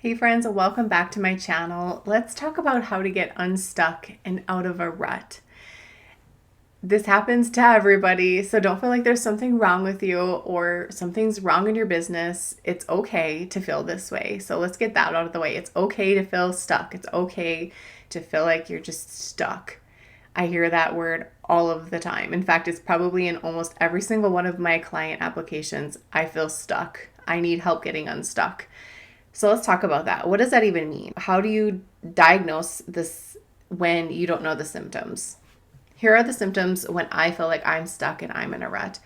Hey friends, welcome back to my channel. Let's talk about how to get unstuck and out of a rut. This happens to everybody, so don't feel like there's something wrong with you or something's wrong in your business. It's okay to feel this way. So let's get that out of the way. It's okay to feel stuck. It's okay to feel like you're just stuck. I hear that word all of the time. In fact, it's probably in almost every single one of my client applications. I feel stuck. I need help getting unstuck. So let's talk about that. What does that even mean? How do you diagnose this when you don't know the symptoms? Here are the symptoms when I feel like I'm stuck and I'm in a rut.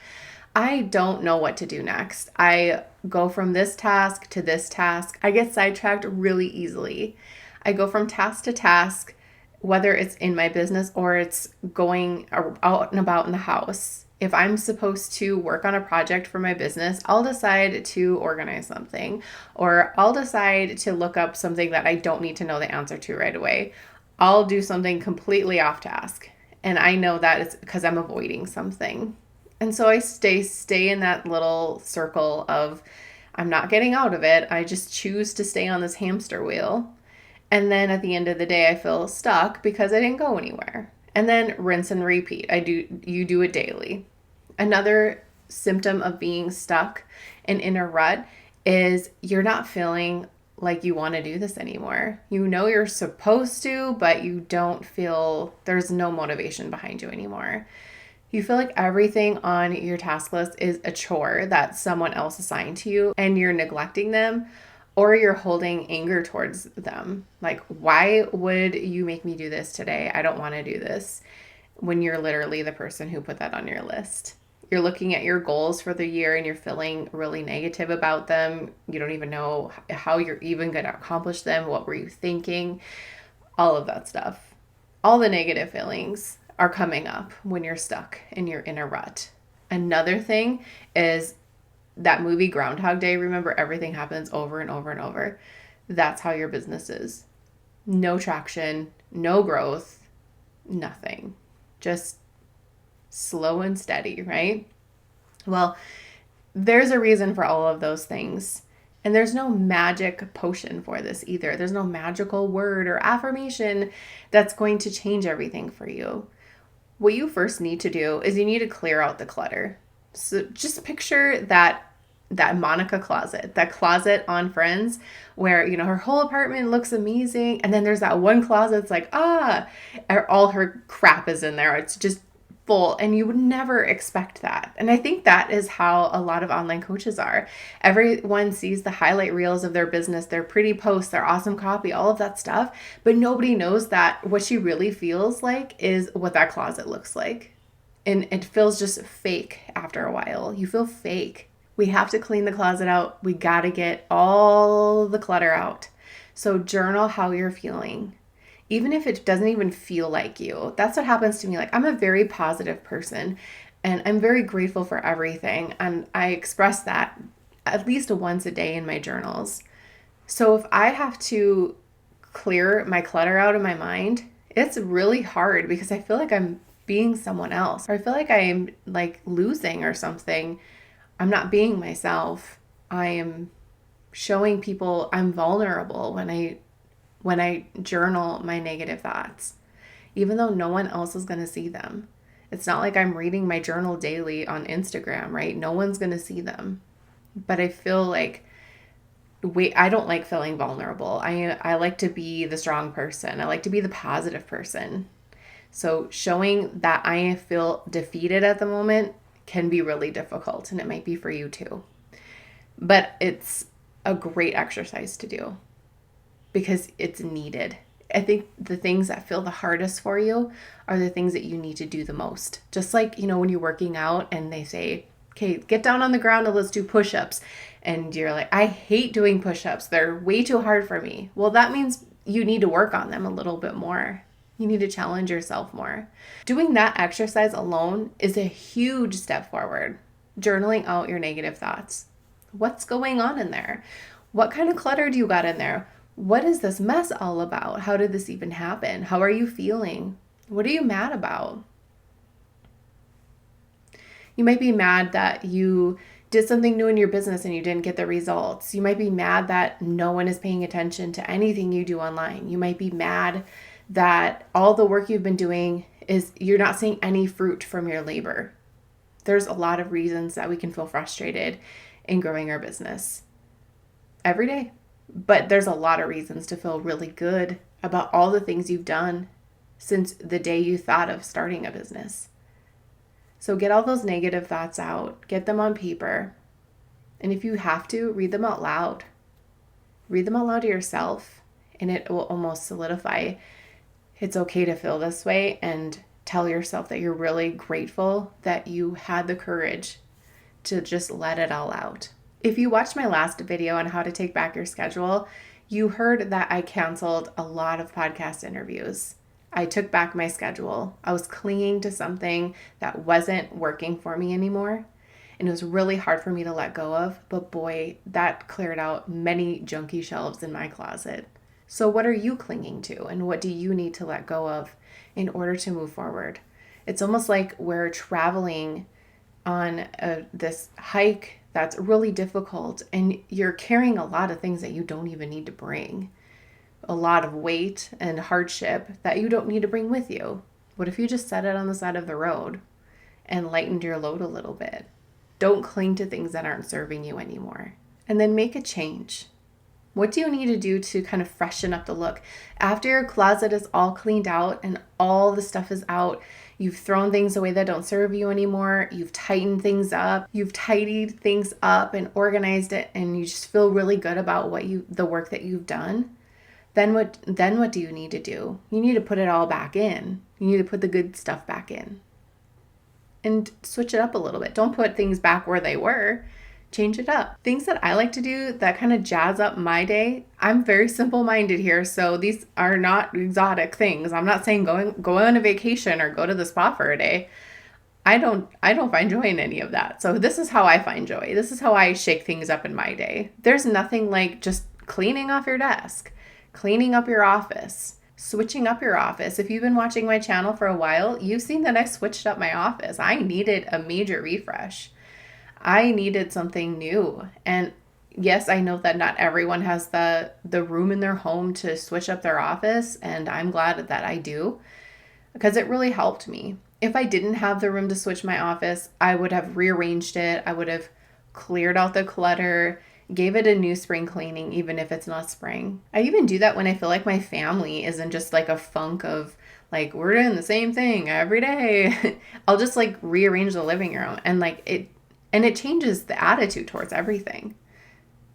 I don't know what to do next. I go from this task to this task. I get sidetracked really easily. I go from task to task, whether it's in my business or it's going out and about in the house. If I'm supposed to work on a project for my business, I'll decide to organize something, or I'll decide to look up something that I don't need to know the answer to right away. I'll do something completely off task. And I know that it's because I'm avoiding something. And so I stay in that little circle of I'm not getting out of it. I just choose to stay on this hamster wheel. And then at the end of the day, I feel stuck because I didn't go anywhere. And then rinse and repeat. You do it daily. Another symptom of being stuck and in a rut is you're not feeling like you want to do this anymore. You know you're supposed to, but you don't feel there's no motivation behind you anymore. You feel like everything on your task list is a chore that someone else assigned to you and you're neglecting them, or you're holding anger towards them. Like, why would you make me do this today? I don't want to do this, when you're literally the person who put that on your list. You're looking at your goals for the year and you're feeling really negative about them. You don't even know how you're even going to accomplish them. What were you thinking? All of that stuff. All the negative feelings are coming up when you're stuck and you're in a rut. Another thing is that movie Groundhog Day. Remember, everything happens over and over and over. That's how your business is. No traction, no growth, nothing. Just slow and steady, right? Well, there's a reason for all of those things. And there's no magic potion for this either. There's no magical word or affirmation that's going to change everything for you. What you first need to do is you need to clear out the clutter. So just picture that Monica closet, that closet on Friends where, her whole apartment looks amazing. And then there's that one closet that's like, all her crap is in there. It's just full, and you would never expect that. And I think that is how a lot of online coaches are. Everyone sees the highlight reels of their business, their pretty posts, their awesome copy, all of that stuff. But nobody knows that what she really feels like is what that closet looks like. And it feels just fake after a while. You feel fake. We have to clean the closet out. We got to get all the clutter out. So journal how you're feeling. Even if it doesn't even feel like you. That's what happens to me. Like, I'm a very positive person and I'm very grateful for everything. And I express that at least once a day in my journals. So if I have to clear my clutter out of my mind, it's really hard because I feel like I'm being someone else, or I feel like I'm like losing or something. I'm not being myself. I am showing people I'm vulnerable when I journal my negative thoughts, even though no one else is going to see them. It's not like I'm reading my journal daily on Instagram, right? No one's going to see them. But I feel like, I don't like feeling vulnerable. I like to be the strong person. I like to be the positive person. So showing that I feel defeated at the moment can be really difficult, and it might be for you too. But it's a great exercise to do, because it's needed. I think the things that feel the hardest for you are the things that you need to do the most. Just like, when you're working out and they say, okay, get down on the ground and let's do push-ups. And you're like, I hate doing push-ups. They're way too hard for me. Well, that means you need to work on them a little bit more. You need to challenge yourself more. Doing that exercise alone is a huge step forward. Journaling out your negative thoughts. What's going on in there? What kind of clutter do you got in there? What is this mess all about? How did this even happen? How are you feeling? What are you mad about? You might be mad that you did something new in your business and you didn't get the results. You might be mad that no one is paying attention to anything you do online. You might be mad that all the work you've been doing is you're not seeing any fruit from your labor. There's a lot of reasons that we can feel frustrated in growing our business every day. But there's a lot of reasons to feel really good about all the things you've done since the day you thought of starting a business. So get all those negative thoughts out, get them on paper, and if you have to, read them out loud. Read them out loud to yourself, and it will almost solidify it's okay to feel this way, and tell yourself that you're really grateful that you had the courage to just let it all out. If you watched my last video on how to take back your schedule, you heard that I canceled a lot of podcast interviews. I took back my schedule. I was clinging to something that wasn't working for me anymore, and it was really hard for me to let go of, but boy, that cleared out many junky shelves in my closet. So what are you clinging to, and what do you need to let go of in order to move forward? It's almost like we're traveling on this hike that's really difficult, and you're carrying a lot of things that you don't even need to bring. A lot of weight and hardship that you don't need to bring with you. What if you just set it on the side of the road and lightened your load a little bit? Don't cling to things that aren't serving you anymore. And then make a change. What do you need to do to kind of freshen up the look? After your closet is all cleaned out and all the stuff is out, you've thrown things away that don't serve you anymore, you've tightened things up, you've tidied things up and organized it, and you just feel really good about the work that you've done. Then what do you need to do? You need to put it all back in. You need to put the good stuff back in. And switch it up a little bit. Don't put things back where they were. Change it up. Things that I like to do that kind of jazz up my day. I'm very simple-minded here, so these are not exotic things. I'm not saying go on a vacation or go to the spa for a day. I don't find joy in any of that. So this is how I find joy. This is how I shake things up in my day. There's nothing like just cleaning off your desk, cleaning up your office, switching up your office. If you've been watching my channel for a while, you've seen that I switched up my office. I needed a major refresh. I needed something new. And yes, I know that not everyone has the room in their home to switch up their office, and I'm glad that I do, because it really helped me. If I didn't have the room to switch my office, I would have rearranged it. I would have cleared out the clutter, gave it a new spring cleaning, even if it's not spring. I even do that when I feel like my family isn't just like a funk of like, we're doing the same thing every day. I'll just like rearrange the living room, and it changes the attitude towards everything.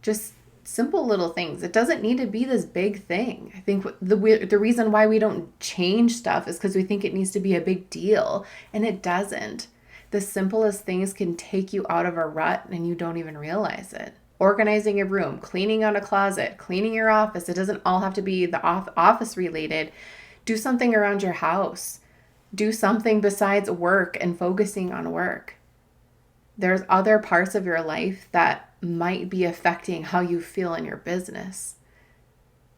Just simple little things. It doesn't need to be this big thing. I think the reason why we don't change stuff is because we think it needs to be a big deal, and it doesn't. The simplest things can take you out of a rut and you don't even realize it. Organizing a room, cleaning out a closet, cleaning your office. It doesn't all have to be the office related. Do something around your house. Do something besides work and focusing on work. There's other parts of your life that might be affecting how you feel in your business.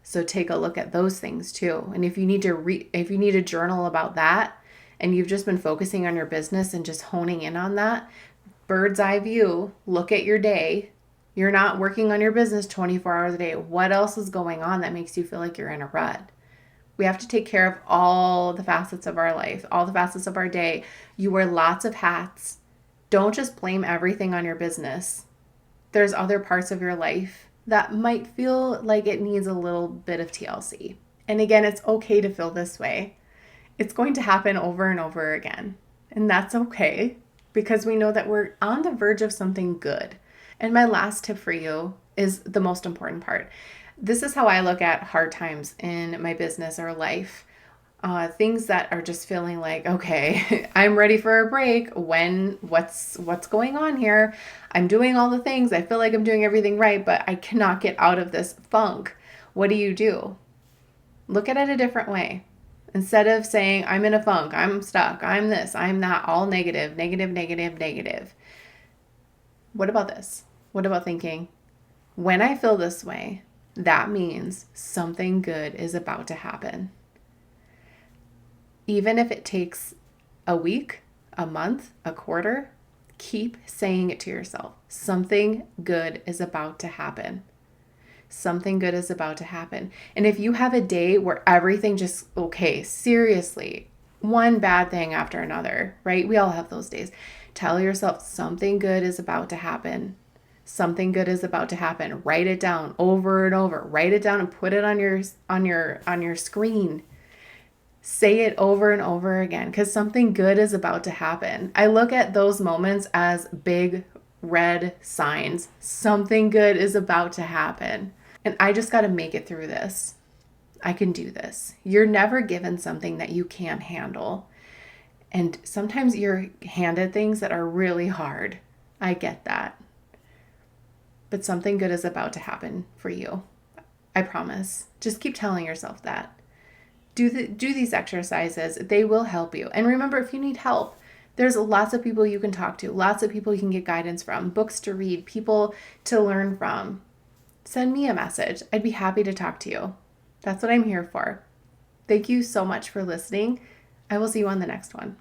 So take a look at those things too. And if you need to journal about that, and you've just been focusing on your business and just honing in on that, bird's eye view, look at your day. You're not working on your business 24 hours a day. What else is going on that makes you feel like you're in a rut? We have to take care of all the facets of our life, all the facets of our day. You wear lots of hats. Don't just blame everything on your business. There's other parts of your life that might feel like it needs a little bit of TLC. And again, it's okay to feel this way. It's going to happen over and over again. And that's okay, because we know that we're on the verge of something good. And my last tip for you is the most important part. This is how I look at hard times in my business or life. Things that are just feeling like, okay, I'm ready for a break. What's going on here? I'm doing all the things. I feel like I'm doing everything right, but I cannot get out of this funk. What do? Look at it a different way. Instead of saying, I'm in a funk, I'm stuck, I'm this, I'm that, all negative. What about this? What about thinking, when I feel this way, that means something good is about to happen. Even if it takes a week, a month, a quarter, Keep saying it to yourself. Something good is about to happen. Something good is about to happen. And if you have a day where everything just, okay, seriously, one bad thing after another, right? We all have those days. Tell yourself something good is about to happen. Something good is about to happen. Write it down over and over. Write it down and put it on your screen. Say it over and over again because something good is about to happen. I look at those moments as big red signs. Something good is about to happen. And I just got to make it through this. I can do this. You're never given something that you can't handle. And sometimes you're handed things that are really hard. I get that. But something good is about to happen for you. I promise. Just keep telling yourself that. Do these exercises. They will help you. And remember, if you need help, there's lots of people you can talk to, lots of people you can get guidance from, books to read, people to learn from. Send me a message. I'd be happy to talk to you. That's what I'm here for. Thank you so much for listening. I will see you on the next one.